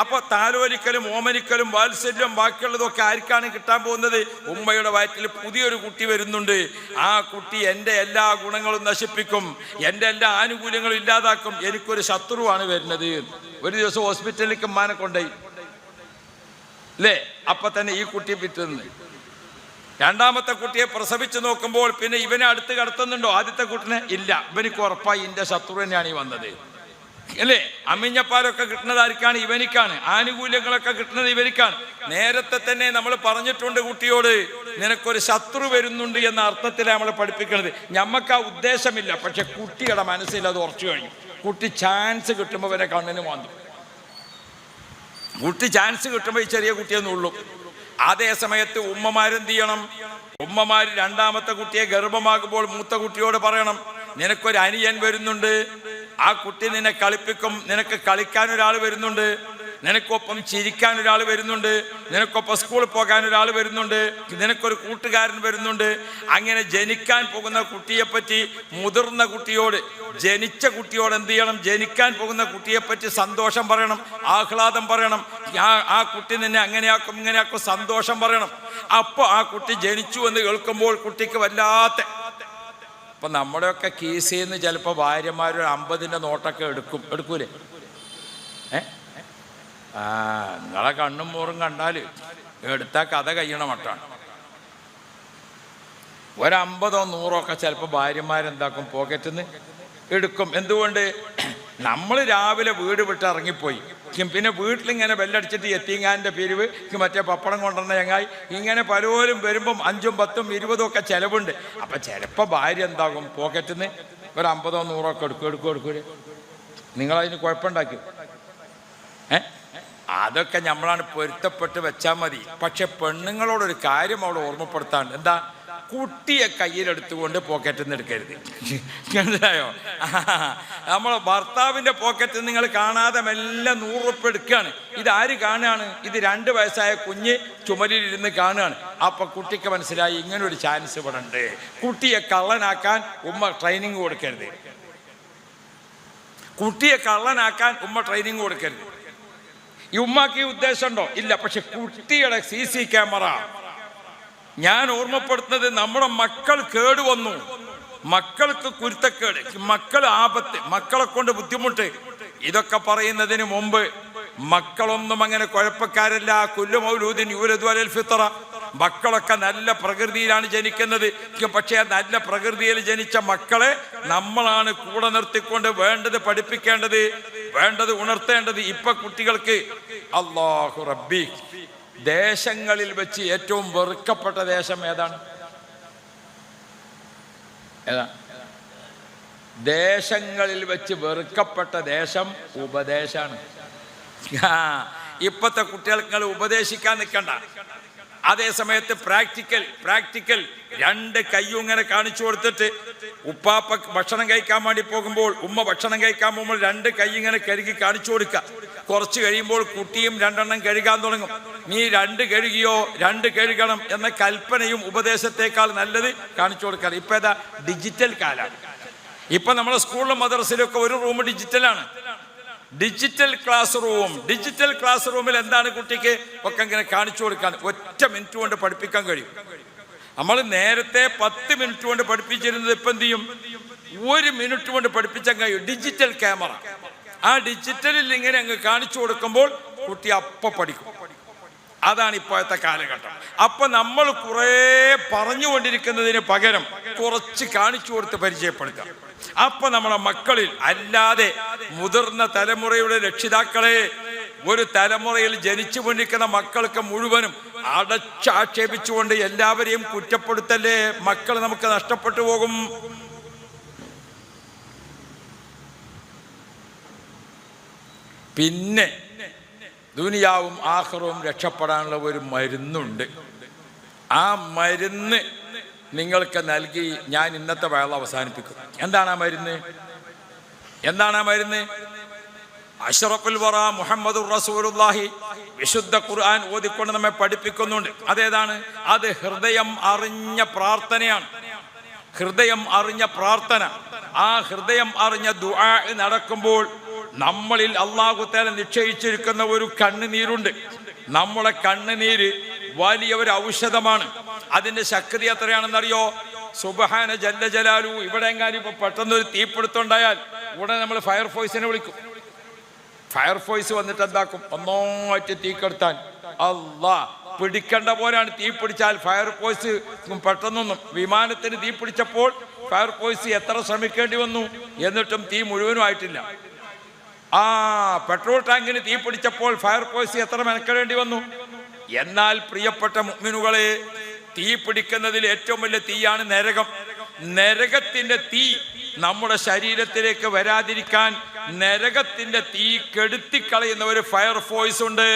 അപ്പൊ താലോലിക്കലും ഓമനിക്കലും വാത്സല്യം ബാക്കിയുള്ളതൊക്കെ ആർക്കാണ് കിട്ടാൻ പോകുന്നത്? ഉമ്മയുടെ വയറ്റിൽ പുതിയൊരു കുട്ടി വരുന്നുണ്ട്. ആ കുട്ടി എൻ്റെ എല്ലാ ഗുണങ്ങളും നശിപ്പിക്കും, എൻ്റെ എല്ലാ ആനുകൂല്യങ്ങളും ഇല്ലാതാക്കും. എനിക്കൊരു ശത്രുവാണ് വരുന്നത്. ഒരു ദിവസം ഹോസ്പിറ്റലിലേക്ക് ഉമ്മാനെ കൊണ്ടുപോയി അല്ലേ? അപ്പൊ തന്നെ ഈ കുട്ടി പിറ്റുന്നു. രണ്ടാമത്തെ കുട്ടിയെ പ്രസവിച്ചു നോക്കുമ്പോൾ പിന്നെ ഇവനെ അടുത്ത് കടത്തുന്നുണ്ടോ? ആദ്യത്തെ കുട്ടിനെ ഇല്ല. ഇവനിക്ക് ഉറപ്പായി എൻ്റെ ശത്രു തന്നെയാണ് ഈ വന്നത് അല്ലേ? അമ്മിഞ്ഞപ്പാലൊക്കെ കിട്ടുന്നത് ആർക്കാണ്? ഇവനിക്കാണ്. ആനുകൂല്യങ്ങളൊക്കെ കിട്ടുന്നത് ഇവനിക്കാണ്. നേരത്തെ തന്നെ നമ്മൾ പറഞ്ഞിട്ടുണ്ട് കുട്ടിയോട്, നിനക്കൊരു ശത്രു വരുന്നുണ്ട് എന്ന അർത്ഥത്തിലാണ് നമ്മൾ പഠിപ്പിക്കുന്നത്. ഞമ്മക്ക് ആ ഉദ്ദേശമില്ല, പക്ഷെ കുട്ടിയുടെ മനസ്സിൽ അത് ഉറച്ചു കഴിഞ്ഞു. കുട്ടി ചാൻസ് കിട്ടുമ്പോൾ വരെ കണ്ണിന് മാന്തും. കുട്ടി ചാൻസ് കിട്ടുമ്പോൾ ഈ ചെറിയ കുട്ടിയൊന്നും ഉള്ളൂ. അതേ സമയത്ത് ഉമ്മമാരെന്ത് ചെയ്യണം? ഉമ്മമാർ രണ്ടാമത്തെ കുട്ടിയെ ഗർഭമാകുമ്പോൾ മൂത്ത കുട്ടിയോട് പറയണം, നിനക്കൊരു അനിയൻ വരുന്നുണ്ട്, ആ കുട്ടി നിന്നെ കളിപ്പിക്കും, നിനക്ക് കളിക്കാൻ ഒരാൾ വരുന്നുണ്ട്, നിനക്കൊപ്പം ചിരിക്കാൻ ഒരാൾ വരുന്നുണ്ട്, നിനക്കൊപ്പം സ്കൂളിൽ പോകാൻ ഒരാൾ വരുന്നുണ്ട്, നിനക്കൊരു കൂട്ടുകാരൻ വരുന്നുണ്ട്. അങ്ങനെ ജനിക്കാൻ പോകുന്ന കുട്ടിയെപ്പറ്റി മുതിർന്ന കുട്ടിയോട്, ജനിച്ച കുട്ടിയോട് എന്ത് ചെയ്യണം? ജനിക്കാൻ പോകുന്ന കുട്ടിയെപ്പറ്റി സന്തോഷം പറയണം, ആഹ്ലാദം പറയണം. ആ കുട്ടി നിന്നെ അങ്ങനെയാക്കും ഇങ്ങനെയാക്കും സന്തോഷം പറയണം. അപ്പോൾ ആ കുട്ടി ജനിച്ചു എന്ന് കേൾക്കുമ്പോൾ കുട്ടിക്ക് വല്ലാത്ത, ഇപ്പം നമ്മുടെയൊക്കെ കീസിൽ നിന്ന് ചിലപ്പോൾ ഭാര്യമാരൊരു 50ൻ്റെ നോട്ടൊക്കെ എടുക്കൂലേ? നിങ്ങളെ കണ്ണും മോറും കണ്ടാൽ എടുത്താൽ കഥ കഴിയണ മട്ടാണ്. ഒരു 50 100 ചിലപ്പോൾ ഭാര്യമാരെന്താക്കും? പോക്കറ്റിൽ നിന്ന് എടുക്കും. എന്തുകൊണ്ട്? നമ്മൾ രാവിലെ വീട് വിട്ട് ഇറങ്ങിപ്പോയി, പിന്നെ വീട്ടിലിങ്ങനെ ബെല്ലടിച്ചിട്ട് എത്തിങ്ങാൻ്റെ പിരിവ്, മറ്റേ പപ്പടം കൊണ്ടുവന്ന ചങ്ങായി, ഇങ്ങനെ പലരും വരുമ്പം 5 10 20 ചിലവുണ്ട്. അപ്പം ചിലപ്പോൾ ഭാര്യ എന്താകും? പോക്കറ്റിൽ നിന്ന് ഒരു 50 100 എടുക്കൂലേ? നിങ്ങളതിന് കുഴപ്പമുണ്ടാക്കി? അതൊക്കെ നമ്മളാണ് പൊരുത്തപ്പെട്ട് വെച്ചാൽ മതി. പക്ഷെ പെണ്ണുങ്ങളോടൊരു കാര്യം അവിടെ ഓർമ്മപ്പെടുത്താൻ, എന്താ? കുട്ടിയെ കയ്യിലെടുത്തുകൊണ്ട് പോക്കറ്റിൽ നിന്ന് എടുക്കരുത്. മനസ്സിലായോ? നമ്മൾ ഭർത്താവിൻ്റെ പോക്കറ്റിൽ നിങ്ങൾ കാണാതെ മെല്ലെ 100 ഉറുപ്പിക എടുക്കുകയാണ്. ഇതാര് കാണുകയാണ്? ഇത് 2 വയസ്സായ കുഞ്ഞ് ചുമലിലിരുന്ന് കാണുകയാണ്. അപ്പൊ കുട്ടിക്ക് മനസ്സിലായി ഇങ്ങനൊരു ചാൻസ് ഇവിടെ ഉണ്ട്. കുട്ടിയെ കള്ളനാക്കാൻ ഉമ്മ ട്രെയിനിങ് കൊടുക്കരുത്. കുട്ടിയെ കള്ളനാക്കാൻ ഉമ്മ ട്രെയിനിങ് കൊടുക്കരുത്. ഈ ഉമ്മാക്ക് ഈ ഉദ്ദേശമുണ്ടോ? ഇല്ല. പക്ഷെ കുട്ടിയുടെ CC ക്യാമറ, ഞാൻ ഓർമ്മപ്പെടുത്തുന്നത്, നമ്മുടെ മക്കൾ കേടുവന്നു, മക്കൾക്ക് കുരുത്തക്കേട്, മക്കൾ ആപത്ത്, മക്കളെ കൊണ്ട് ബുദ്ധിമുട്ട്, ഇതൊക്കെ പറയുന്നതിന് മുമ്പ് മക്കളൊന്നും അങ്ങനെ കുഴപ്പക്കാരല്ല. കുല്ലു മൗലൂദിൻ യൂലദു അലൽ ഫിത്ര. മക്കളൊക്കെ നല്ല പ്രകൃതിയിലാണ് ജനിക്കുന്നത്. പക്ഷേ നല്ല പ്രകൃതിയിൽ ജനിച്ച മക്കളെ നമ്മളാണ് കൂടെ നിർത്തിക്കൊണ്ട് വേണ്ടത് പഠിപ്പിക്കേണ്ടത്, വേണ്ടത് ഉണർത്തേണ്ടത്. ഇപ്പൊ കുട്ടികൾക്ക് അല്ലാഹു റബ്ബി, ദേശങ്ങളിൽ വെച്ച് ഏറ്റവും വെറുക്കപ്പെട്ട ദേശം ഏതാണ്? ദേശങ്ങളിൽ വെച്ച് വെറുക്കപ്പെട്ട ദേശം ഉപദേശാണ്. ഇപ്പത്തെ കുട്ടികൾക്ക് ഉപദേശിക്കാൻ നിൽക്കണ്ട. അതേ സമയത്ത് പ്രാക്ടിക്കൽ രണ്ട് കയ്യും ഇങ്ങനെ കാണിച്ചു കൊടുത്തിട്ട് ഉപ്പാപ്പ ഭക്ഷണം കഴിക്കാൻ വേണ്ടി പോകുമ്പോൾ, ഉമ്മ ഭക്ഷണം കഴിക്കാൻ പോകുമ്പോൾ രണ്ട് കൈ ഇങ്ങനെ കഴുകി കാണിച്ചു കൊടുക്കുക. കുറച്ച് കഴിയുമ്പോൾ കുട്ടിയും രണ്ടെണ്ണം കഴുകാൻ തുടങ്ങും. നീ രണ്ട് കഴുകിയോ, രണ്ട് കഴുകണം എന്ന കൽപ്പനയും ഉപദേശത്തെക്കാൾ നല്ലത് കാണിച്ചു കൊടുക്കാൻ. ഇപ്പൊ ഏതാ ഡിജിറ്റൽ കാലാണ്. ഇപ്പൊ നമ്മുടെ സ്കൂളിലും മദ്രസയിലൊക്കെ ഒരു റൂം ഡിജിറ്റലാണ്. ഡിജിറ്റൽ ക്ലാസ് റൂമിൽ എന്താണ് കുട്ടിക്ക് ഒക്കെ ഇങ്ങനെ കാണിച്ചു കൊടുക്കാൻ ഒറ്റ മിനിറ്റ് കൊണ്ട് പഠിപ്പിക്കാൻ കഴിയും. നമ്മൾ നേരത്തെ 10 മിനിറ്റ് കൊണ്ട് പഠിപ്പിച്ചിരുന്നത് ഇപ്പം എന്ത് ചെയ്യും? 1 മിനിറ്റ് കൊണ്ട് പഠിപ്പിച്ചാൽ കഴിയും. ഡിജിറ്റൽ ക്യാമറ, ആ ഡിജിറ്റലിൽ ഇങ്ങനെ അങ്ങ് കാണിച്ചു കൊടുക്കുമ്പോൾ കുട്ടി അപ്പം പഠിക്കും. അതാണ് ഇപ്പോഴത്തെ കാലഘട്ടം. അപ്പൊ നമ്മൾ കുറെ പറഞ്ഞുകൊണ്ടിരിക്കുന്നതിന് പകരം കുറച്ച് കാണിച്ചു കൊടുത്ത് പരിചയപ്പെടുത്താം. അപ്പൊ നമ്മളെ മക്കളിൽ, അല്ലാതെ മുതിർന്ന തലമുറയുടെ രക്ഷിതാക്കളെ, ഒരു തലമുറയിൽ ജനിച്ചു കൊണ്ടിരിക്കുന്ന മക്കൾക്ക് മുഴുവനും അടച്ചാക്ഷേപിച്ചുകൊണ്ട് എല്ലാവരെയും കുറ്റപ്പെടുത്തല്ലേ, മക്കൾ നമുക്ക് നഷ്ടപ്പെട്ടു പോകും. പിന്നെ ദുനിയാവും ആഖിറവും രക്ഷപ്പെടാനുള്ള ഒരു മരുന്നുണ്ട്. ആ മരുന്ന് നിങ്ങൾക്ക് നൽകി ഞാൻ ഇന്നത്തെ വേള അവസാനിപ്പിക്കും. എന്താണ് ആ മരുന്ന്? അഷ്റഫുൽ വറ മുഹമ്മദുർ റസൂലുള്ളാഹി വിശുദ്ധ ഖുർആൻ ഓതിക്കൊണ്ട് നമ്മെ പഠിപ്പിക്കുന്നുണ്ട്. അതേതാണ്? അത് ഹൃദയം അറിഞ്ഞ പ്രാർത്ഥനയാണ്. ഹൃദയം അറിഞ്ഞ പ്രാർത്ഥന. ആ ഹൃദയം അറിഞ്ഞ ദുആ നടക്കുമ്പോൾ നമ്മളിൽ അല്ലാഹു തആല നിശ്ചയിച്ചിരിക്കുന്ന ഒരു കണ്ണുനീരുണ്ട്. നമ്മുടെ കണ്ണുനീര് വലിയ ഒരു ഔഷധമാണ്. അതിന്റെ ശക്തി എത്രയാണെന്നറിയോ? സുബ്ഹാന ജല്ല ജലാലു. ഇവിടെ എങ്ങാനും ഇപ്പൊ പെട്ടെന്നൊരു തീപിടുത്തുണ്ടായാൽ ഉടനെ നമ്മൾ ഫയർഫോഴ്സിനെ വിളിക്കും. ഫയർഫോഴ്സ് വന്നിട്ട് എന്താക്കും? ഒന്നോറ്റ് തീ കെടുത്താൻ. അല്ലാ, പിടിക്കേണ്ട പോലെയാണ്. തീ പിടിച്ചാൽ ഫയർഫോഴ്സ് പെട്ടെന്നൊന്നും. വിമാനത്തിന് തീ പിടിച്ചപ്പോൾ ഫയർഫോഴ്സ് എത്ര ശ്രമിക്കേണ്ടി വന്നു, എന്നിട്ടും തീ മുഴുവനും ആയിട്ടില്ല. പെട്രോൾ ടാങ്കിന് തീ പിടിച്ചപ്പോൾ ഫയർഫോഴ്സ് എത്ര മെനക്കെടേണ്ടി വന്നു. എന്നാൽ പ്രിയപ്പെട്ട മുഅ്മിനുകളെ, തീ പിടിക്കുന്നതിൽ ഏറ്റവും വലിയ തീയാണ് നരകം. നരകത്തിന്റെ തീ നമ്മുടെ ശരീരത്തിലേക്ക് വരാതിരിക്കാൻ നരകത്തിന്റെ തീ കെടുത്തിക്കളയുന്ന ഒരു ഫയർഫോഴ്സ് ഉണ്ട്.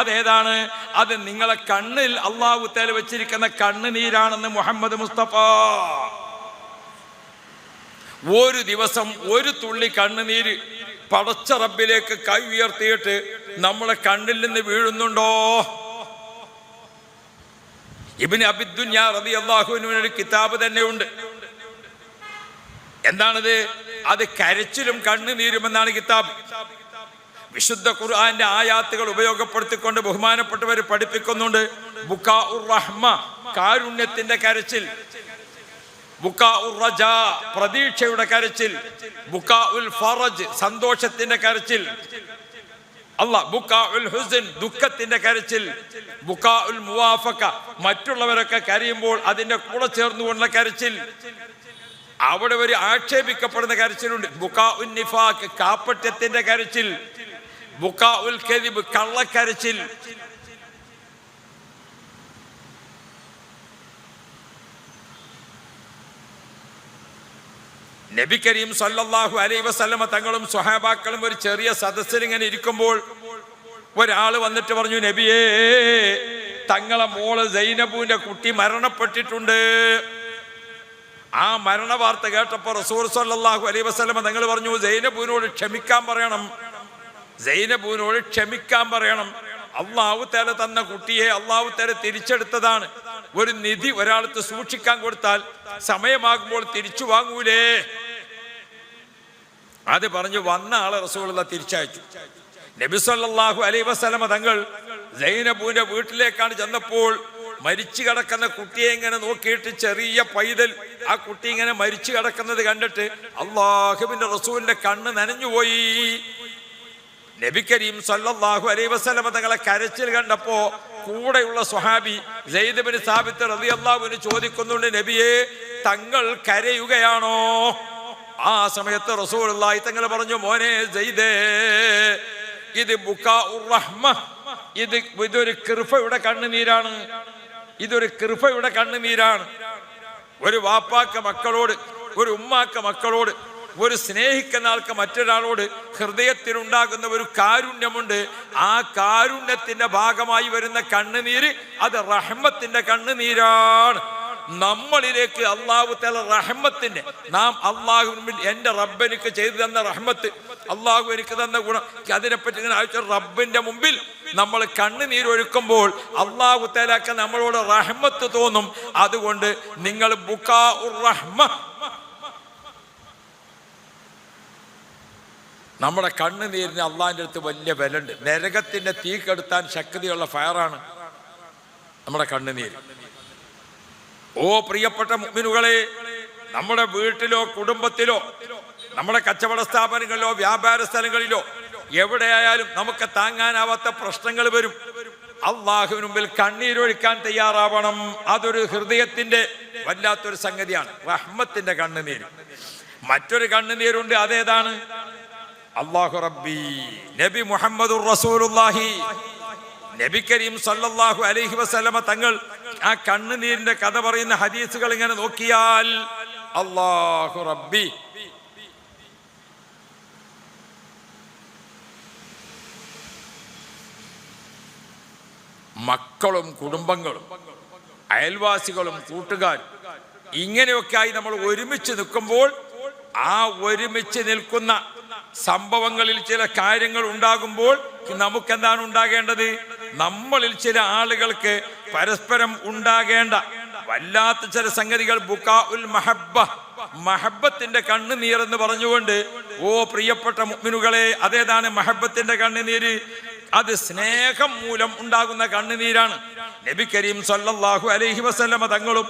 അതേതാണ്? അത് നിങ്ങളെ കണ്ണിൽ അല്ലാഹു തആല വെച്ചിരിക്കുന്ന കണ്ണുനീരാണെന്ന് മുഹമ്മദ് മുസ്തഫ. ഒരു ദിവസം ഒരു തുള്ളി കണ്ണുനീര് പടച്ച റബ്ബിലേക്ക് കൈ ഉയർത്തിയിട്ട് നമ്മളെ കണ്ണിൽ നിന്ന് വീഴുന്നുണ്ടോ? ഇബ്നു അബിദ്ദുന്യ റളിയല്ലാഹു അൻഹു ഒരു കിതാബ് തന്നെ ഉണ്ട്. എന്താണത്? അത് കരച്ചിലും കണ്ണുനീരും എന്നാണ് കിതാബ്. വിശുദ്ധ ഖുർആന്റെ ആയാത്തുകൾ ഉപയോഗപ്പെടുത്തിക്കൊണ്ട് ബഹുമാനപ്പെട്ടവർ പഠിപ്പിക്കുന്നുണ്ട്. ബുകാഉർ റഹ്മ, കാരുണ്യത്തിന്റെ കരച്ചിൽ. ബുകാഉർ റജാ, പ്രതീക്ഷയുടെ കരച്ചിൽ. ബുകാഉൽ ഫറജ്, സന്തോഷത്തിന്റെ കരച്ചിൽ. ബുകാഉൽ ഹുസ്ൻ, ദുഃഖത്തിന്റെ കരച്ചിൽ. ബുകാഉൽ മുവാഫഖ, മറ്റുള്ളവരൊക്കെ കരയുമ്പോൾ അതിന്റെ കൂടെ ചേർന്നുകൊണ്ടുള്ള കരച്ചിൽ. അവിടെ ഒരു ആക്ഷേപിക്കപ്പെടുന്ന കരച്ചിലുണ്ട്. ബുകാഉൻ നിഫാഖ്, കാപ്പട്യത്തിന്റെ കരച്ചിൽ. ബുകാഉൽ കദിബ്, കള്ളക്കരച്ചിൽ. നബി കരീം സല്ലല്ലാഹു അലൈഹി വസല്ലമ തങ്ങളും സ്വഹാബാക്കളും ഒരു ചെറിയ സദസ്സിൽ ഇങ്ങനെ ഇരിക്കുമ്പോൾ ഒരാൾ വന്നിട്ട് പറഞ്ഞു, നബിയേ, തങ്ങളെ മോള് സൈനബുവിന്റെ കുട്ടി മരണപ്പെട്ടിട്ടുണ്ട്. ആ മരണ വാർത്ത കേട്ടപ്പോൾ റസൂൽ സല്ലല്ലാഹു അലൈഹി വസല്ലമ തങ്ങൾ പറഞ്ഞു, സൈനബുവിനോട് ക്ഷമിക്കാൻ പറയണം. അല്ലാഹു തആല തന്ന കുട്ടിയെ അല്ലാഹു തആല തിരിച്ചെടുത്തതാണ്. ഒരു നിധി ഒരാൾക്ക് സൂക്ഷിക്കാൻ കൊടുത്താൽ സമയമാകുമ്പോൾ തിരിച്ചു വാങ്ങൂലേ? അത് പറഞ്ഞു വന്ന ആളെ റസൂലുള്ളാഹി തിരിച്ചയച്ചു. നബി സല്ലല്ലാഹു അലൈഹി വസല്ലമ തങ്ങൾ സൈനബുവിന്റെ വീട്ടിലേക്കാണ് ചെന്നപ്പോൾ മരിച്ചു കിടക്കുന്ന കുട്ടിയെ ഇങ്ങനെ നോക്കിയിട്ട് ചെറിയ പൈതൽ ആ കുട്ടി ഇങ്ങനെ മരിച്ചു കിടക്കുന്നത് കണ്ടിട്ട് അല്ലാഹുവിന്റെ റസൂലിന്റെ കണ്ണ് നനഞ്ഞുപോയി. നബി കരീം സല്ലല്ലാഹു അലൈഹി വസല്ലം തങ്ങളെ കരച്ചിൽ കണ്ടപ്പോ കൂടെയുള്ള സ്വഹാബി സയ്യിദ് ഇബ്നു സാബിത്ത് റളിയല്ലാഹു അൻഹു ചോദിക്കുന്നുണ്ട്, നബിയെ തങ്ങൾ കരയുകയാണോ? ആ സമയത്ത് റസൂലുള്ളാഹി തങ്ങൾ പറഞ്ഞു, മോനെ സയ്യിദേ, ഇത് ബുകാഉർ റഹ്മ, ഇതൊരു കൃപയുടെ കണ്ണുനീരാണ്, ഇതൊരു കൃപയുടെ കണ്ണുനീരാണ്. ഒരു വാപ്പാക്ക് മക്കളോട്, ഒരു ഉമ്മാക്ക് മക്കളോട്, ഒരു സ്നേഹിക്കുന്ന ആൾക്ക് മറ്റൊരാളോട് ഹൃദയത്തിലുണ്ടാകുന്ന ഒരു കാരുണ്യമുണ്ട്. ആ കാരുണ്യത്തിന്റെ ഭാഗമായി വരുന്ന കണ്ണുനീര് അത് റഹ്മത്തിന്റെ കണ്ണുനീരാണ്. നമ്മളിലേക്ക് അള്ളാഹു തആല റഹ്മത്തിന്റെ, നാം അള്ളാഹുവിൽ എൻ്റെ റബ്ബ് എനിക്ക് ചെയ്തു തന്ന റഹ്മത്ത്, അള്ളാഹു എനിക്ക് തന്ന ഗുണം, അതിനെപ്പറ്റി ഇങ്ങനെ ആവശ്യം റബ്ബിന്റെ മുമ്പിൽ നമ്മൾ കണ്ണുനീരൊഴുക്കുമ്പോൾ അള്ളാഹു തആലക്ക് നമ്മളോട് റഹ്മത്ത് തോന്നും. അതുകൊണ്ട് നിങ്ങൾ ബുകാഉർ റഹ്മ, നമ്മുടെ കണ്ണുനീരിന് അള്ളാഹിൻ്റെ അടുത്ത് വലിയ വിലയുണ്ട്. നരകത്തിന്റെ തീ കെടുത്താൻ ശക്തിയുള്ള ഫയറാണ് നമ്മുടെ കണ്ണുനീര്. ഓ പ്രിയപ്പെട്ട മുഅ്മിനുകളെ, നമ്മുടെ വീട്ടിലോ കുടുംബത്തിലോ നമ്മുടെ കച്ചവട സ്ഥാപനങ്ങളിലോ വ്യാപാര സ്ഥലങ്ങളിലോ എവിടെയായാലും നമുക്ക് താങ്ങാനാവാത്ത പ്രശ്നങ്ങൾ വരും. അള്ളാഹുവിന് മുമ്പിൽ കണ്ണീരൊഴുക്കാൻ തയ്യാറാവണം. അതൊരു ഹൃദയത്തിന്റെ വല്ലാത്തൊരു സംഗതിയാണ്, റഹ്മത്തിന്റെ കണ്ണുനീര്. മറ്റൊരു കണ്ണുനീരുണ്ട്, അതേതാണ്? അല്ലാഹു റബ്ബി, നബി മുഹമ്മദുർ റസൂലുള്ളാഹി, നബി കരീം സല്ലല്ലാഹു അലൈഹി വസല്ലമ തങ്ങൾ ആ കണ്ണുനീരിന്റെ കഥ പറയുന്ന ഹദീസുകൾ ഇങ്ങനെ നോക്കിയാൽ അല്ലാഹു റബ്ബി, മക്കളും കുടുംബങ്ങളും അയൽവാസികളും കൂട്ടുകാരും ഇങ്ങനെയൊക്കെ ആയി നമ്മൾ ഒരുമിച്ച് നിൽക്കുമ്പോൾ ആ ഒരുമിച്ച് നിൽക്കുന്ന സംഭവങ്ങളിൽ ചില കാര്യങ്ങൾ ഉണ്ടാകുമ്പോൾ നമുക്കെന്താണ് ഉണ്ടാകേണ്ടത്? നമ്മളിൽ ചില ആളുകൾക്ക് പരസ്പരം ഉണ്ടാകേണ്ട വല്ലാത്ത ചില സംഗതികൾ ബുകാഉൽ മഹബ്ബ, മഹബ്ബത്തിന്റെ കണ്ണുനീർ എന്ന് പറഞ്ഞുകൊണ്ട്, ഓ പ്രിയപ്പെട്ട മുഅ്മിനുകളെ, അതേതാണ് മഹബ്ബത്തിന്റെ കണ്ണുനീര്? അത് സ്നേഹം മൂലം ഉണ്ടാകുന്ന കണ്ണുനീരാണ്. നബി കരീം സല്ലല്ലാഹു അലൈഹി വസല്ലമ തങ്ങളും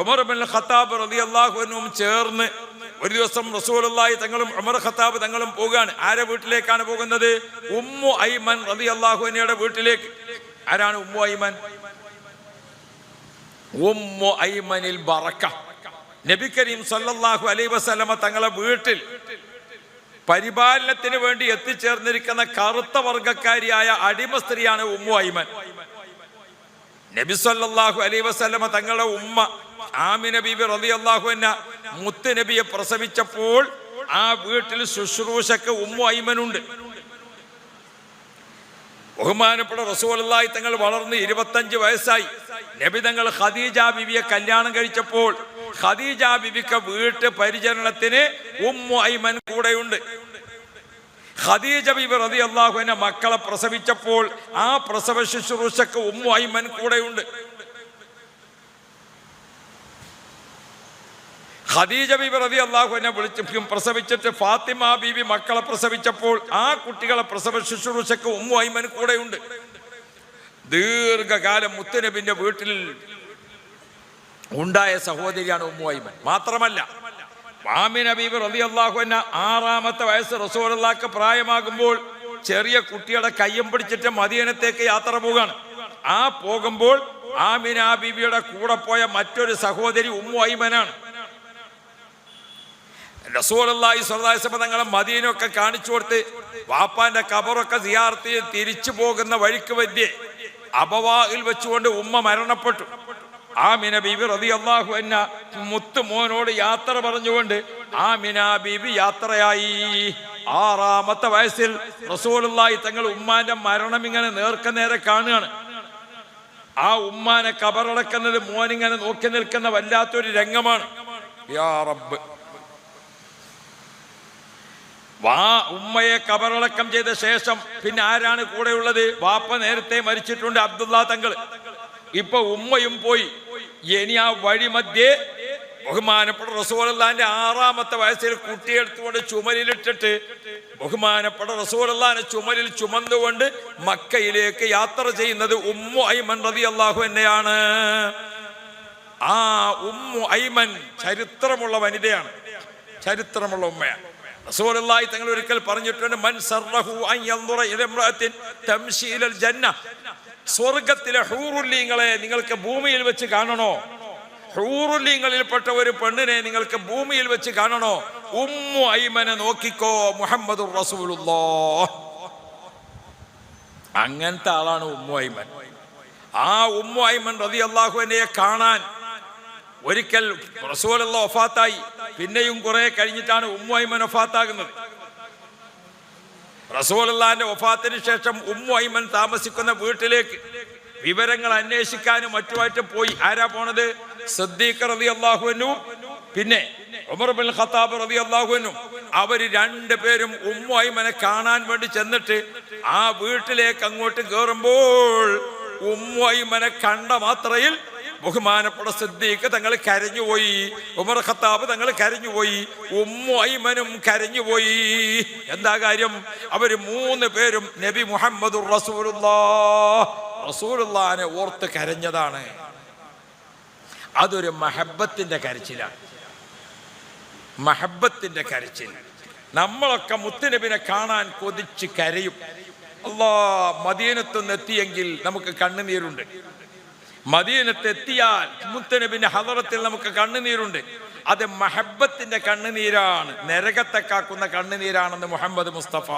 ഉമർ ഇബ്നുൽ ഖത്താബ് റളിയല്ലാഹു അൻഹും ചേർന്ന് ഒരു ദിവസം റസൂലുള്ളാഹി തങ്ങളും ഉമർ ഖത്താബ് തങ്ങളും പോവുകയാണ്. ആരെ വീട്ടിലേക്കാണ് പോകുന്നത്? ഉമ്മു ഐമൻ റളിയല്ലാഹു അൻഹയുടെ വീട്ടിലേക്ക്. ആരാണ് ഉമ്മു ഐമൻ? ഉമ്മു ഐമനിൽ ബറക്ക. നബി കരീം സല്ലല്ലാഹു അലൈഹി വസല്ലമ തങ്ങളെ വീട്ടിൽ പരിപാലനത്തിന് വേണ്ടി എത്തിച്ചേർന്നിരിക്കുന്ന കറുത്ത വർഗക്കാരിയായ അടിമ സ്ത്രീയാണ് ഉമ്മു ഐമൻ. നബി സല്ലല്ലാഹു അലൈഹി വസല്ലമ തങ്ങളുടെ ഉമ്മ ആമിന ബീബി റളിയല്ലാഹു അൻഹ മുത്ത് നബിയെ പ്രസവിച്ചപ്പോൾ ആ വീട്ടിൽ ശുശ്രൂഷക്ക് ഉമ്മു ഐമനുണ്ട്. ബഹുമാനപ്പെട്ട റസൂലുള്ളാഹി തങ്ങൾ വളർന്ന് 25 വയസ്സായി. നബി തങ്ങൾ ഖദീജ ബീവിയെ കല്യാണം കഴിച്ചപ്പോൾ ഖദീജ ബീവിക്ക് വീട്ട് പരിചരണത്തിന് ഉമ്മു ഐമൻ കൂടെയുണ്ട്. ഖദീജ ബീവി റളിയല്ലാഹു അൻഹ മക്കളെ പ്രസവിച്ചപ്പോൾ ആ പ്രസവ ശുശ്രൂഷക്ക് ഉമ്മു ഐമൻ കൂടെയുണ്ട്. ഖദീജ ബീബി റളിയല്ലാഹു അൻഹ പ്രസവിച്ചിട്ട് ഫാത്തിമ ബീബി മക്കളെ പ്രസവിച്ചപ്പോൾ ആ കുട്ടികളെ പ്രസവ ശുശ്രൂഷക്ക് ഉമ്മു ഐമൻ കൂടെയുണ്ട്. ദീർഘകാലം മുത്തുനബിന്റെ വീട്ടിൽ ഉണ്ടായ സഹോദരിയാണ് ഉമ്മു ഐമൻ. മാത്രമല്ല ആമിന ബീബി റളിയല്ലാഹു അൻഹ 6-ാമത്തെ വയസ്സ് റസൂലുള്ളാഹിക്ക് പ്രായമാകുമ്പോൾ ചെറിയ കുട്ടിയുടെ കയ്യും പിടിച്ചിട്ട് മദീനത്തേക്ക് യാത്ര പോവുകയാണ്. ആ പോകുമ്പോൾ ആമിന ബീബിയുടെ കൂടെ പോയ മറ്റൊരു സഹോദരി ഉമ്മു ഐമനാണ്. റസൂലുള്ളാഹി സ്വല്ലല്ലാഹു അലൈഹി വസല്ലം തങ്ങളെ മദീനയൊക്കെ കാണിച്ചു കൊടുത്ത് വാപ്പാന്റെ ഖബറൊക്കെ സിയാറത്ത് ചെയ്ത് തിരിച്ചു പോകുന്ന വഴിക്ക് മധ്യേ അബവായിൽ വെച്ചുകൊണ്ട് ഉമ്മ മരണപ്പെട്ടു. ആമിന ബീബി റളിയല്ലാഹു അൻഹ മുത്ത് മോനോട് യാത്ര പറഞ്ഞുകൊണ്ട് ആമിന ബീബി യാത്രയായി. 6-ാമത്തെ വയസ്സിൽ റസൂലുള്ളാഹി തങ്ങൾ ഉമ്മാന്റെ മരണം ഇങ്ങനെ നേർക്കുനേരെ കാണുകയാണ്. ആ ഉമ്മാനെ ഖബറടക്കുന്നത് മോനിങ്ങനെ നോക്കി നിൽക്കുന്ന വല്ലാത്തൊരു രംഗമാണ്. യാ റബ്ബ്, ഉമ്മയെ ഖബറടക്കം ചെയ്ത ശേഷം പിന്നെ ആരാണ് കൂടെയുള്ളത്? വാപ്പ നേരത്തെ മരിച്ചിട്ടുണ്ട്, അബ്ദുള്ള തങ്ങൾ. ഇപ്പൊ ഉമ്മയും പോയി. ഇനി ആ വഴി മധ്യേ ബഹുമാനപ്പെട്ട റസൂലുള്ളാഹിന്റെ 6-ാമത്തെ വയസ്സിൽ കുട്ടിയെടുത്തുകൊണ്ട് ചുമലിലിട്ടിട്ട് ബഹുമാനപ്പെട്ട റസൂലുള്ളാഹിനെ ചുമലിൽ ചുമന്നുകൊണ്ട് മക്കയിലേക്ക് യാത്ര ചെയ്യുന്നത് ഉമ്മു ഐമൻ റളിയല്ലാഹു അൻഹയാണ്. ആ ഉമ്മു ഐമൻ ചരിത്രമുള്ള വനിതയാണ്, ചരിത്രമുള്ള ഉമ്മയാണ്. റസൂലുള്ളാഹി തങ്ങൾ ഒരിക്കൽ പറഞ്ഞിട്ടുണ്ട്, മൻ സറഹു അൻ യൻദുറ ഇലാ ഇംറഅത്തിൻ തംശി ഇലൽ ജന്ന, സ്വർഗ്ഗത്തിലെ ഹൂറുല്ലീങ്ങളെ നിങ്ങൾക്ക് ഭൂമിയിൽ വെച്ച് കാണണോ, ഹൂറുല്ലീങ്ങളിൽപ്പെട്ട ഒരു പെണ്ണിനെ നിങ്ങൾക്ക് ഭൂമിയിൽ വെച്ച് കാണണോ, ഉമ്മു ഐമനെ നോക്കിക്കോ, മുഹമ്മദുർ റസൂലുള്ളാഹ്. അങ്ങനത്തെ ആളാണ് ഉമ്മു ഐമൻ. ആ ഉമ്മു ഐമൻ റളിയല്ലാഹു അൻഹയെ കാണാൻ ഒരിക്കൽ റസൂലുള്ളാഹി വഫാത്തായി. പിന്നെയും കുറെ കഴിഞ്ഞിട്ടാണ് ഉമ്മു ഐമൻ വഫാത്താകുന്നത്. റസൂലുള്ളാഹിന്റെ വഫാത്തിന് ശേഷം ഉമ്മു ഐമൻ താമസിക്കുന്ന വീട്ടിലേക്ക് വിവരങ്ങൾ അന്വേഷിക്കാനും മറ്റുമായിട്ട് പോയി. ആരാ പോണത്? സിദ്ദീഖ് റളിയല്ലാഹു അൻഹു, പിന്നെ ഉമർ ഇബ്നുൽ ഖത്താബ് റളിയല്ലാഹു അൻഹു. അവര് രണ്ടുപേരും ഉമ്മു ഐമനെ കാണാൻ വേണ്ടി ചെന്നിട്ട് ആ വീട്ടിലേക്ക് അങ്ങോട്ട് കയറുമ്പോൾ ഉമ്മു ഐമനെ കണ്ട മാത്രയിൽ ബഹുമാനപ്പെട്ട സിദ്ദീഖ് തങ്ങൾ കരഞ്ഞുപോയി, ഉമർ ഖത്താബ് തങ്ങൾ കരഞ്ഞുപോയി, ഉമ്മു ഐമനും കരഞ്ഞുപോയി. എന്താ കാര്യം? അവര് മൂന്ന് പേരും നബി മുഹമ്മദുർ റസൂലുള്ളാഹിനെ ഓർത്ത് കരഞ്ഞതാണ്. അതൊരു മഹബത്തിന്റെ കരച്ചിലാണ്, മഹബത്തിന്റെ കരച്ചിൽ. നമ്മളൊക്കെ മുത്തുനബിനെ കാണാൻ കൊതിച്ച് കരയും. മദീനത്തൊന്ന് എത്തിയെങ്കിൽ നമുക്ക് കണ്ണുനീരുണ്ട്. മദീനത്തെത്തിയാൽ മുത്തുനബിന്റെ ഹദറത്തിൽ നമുക്ക് കണ്ണുനീരുണ്ട്. അത് മഹബത്തിന്റെ കണ്ണുനീരാണ്, നരകത്തെ കാക്കുന്ന കണ്ണുനീരാണെന്ന് മുഹമ്മദ് മുസ്തഫ